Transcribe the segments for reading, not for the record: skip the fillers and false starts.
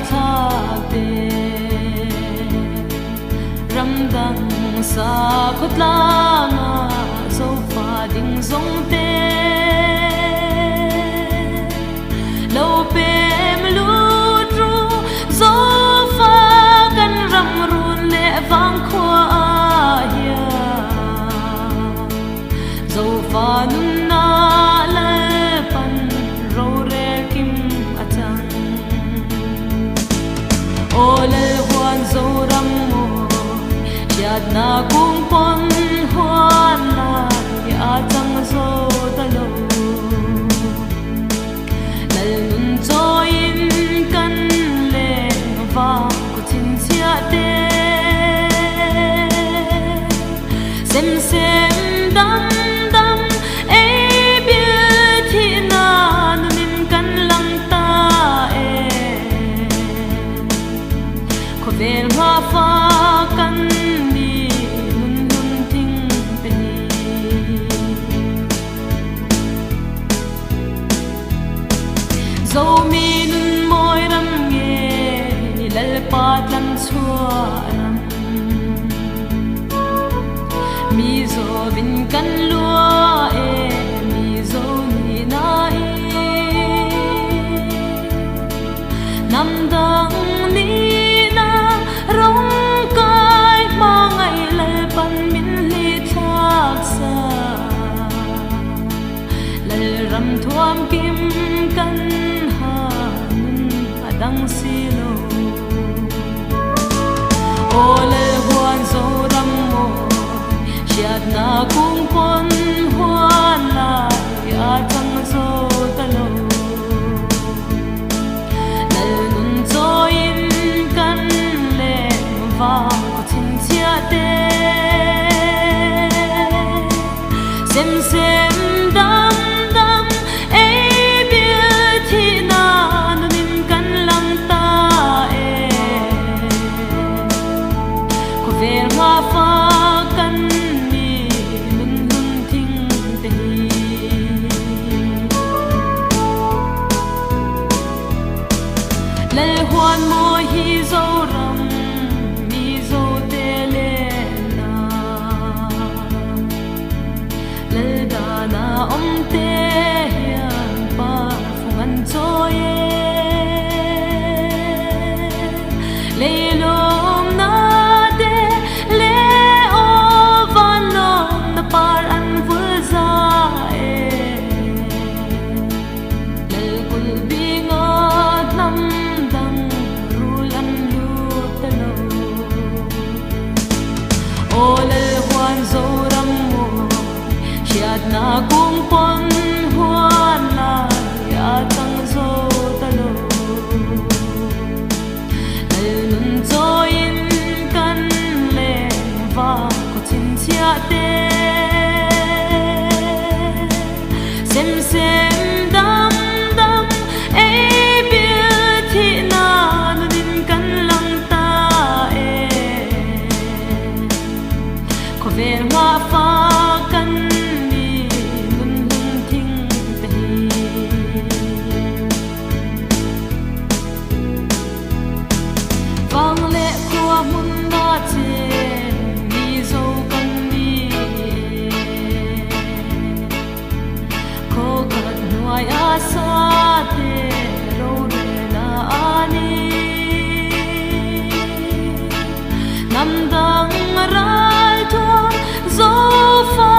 thak te ramdang sa khutla nga so fa ding zong te lo pem lu tru zo fa kan ram run le vang khwa ya zo fa nun na le pan ro re kim atang ole huan zo ram mo yat na kung pon huan na ya tang zo ta lo lal nun cho in kan le va ko chin sia te sem sem dam dam e beauty na nun kan lang ta e ko ver ma fa kan zo mi nun moi ram nge ni lal pat lam chua ram mi zo vin kan lua e mi zo ni na e nam dang ni na rong kai ma ngai lal pan min li thak sa lal ram thuam kim kan dang silo ole huan zo ram mo siat na kung pon huan la ya tang zo ta lo lal nun zo in kan le va ko chin sia te sem sem dam dam e beauty na ver ma fa kan ni nun nun thing te lal huan mo hi zo ram mi zo te le na lal da na om te hian pa fungan cho ye le lom na par an vul za e lal kul binga nam dang rulam lu talo o lal huan zo ram mo siat na kung pon huan la ya tang zo talo lal nun zo in kan le va ko chin sia te sem sem dam dam e beauty na nun kan lang ta e ko ver ma fa kan ni nun hun thing te vang le kwa mun na che ni zo kan ni ai asa te ro re na ani nam dang ral to zo fa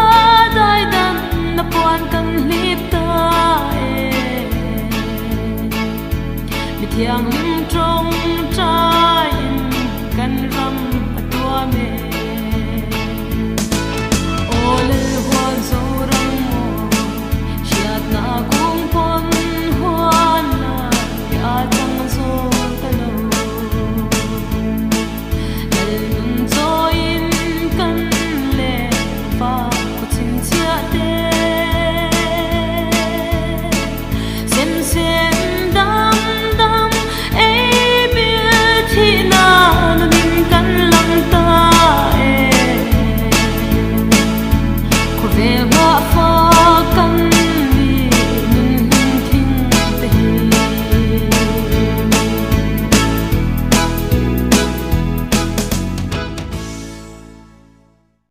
dai dan na puan kan lip ta e mi thiang trong trai kan ram atua me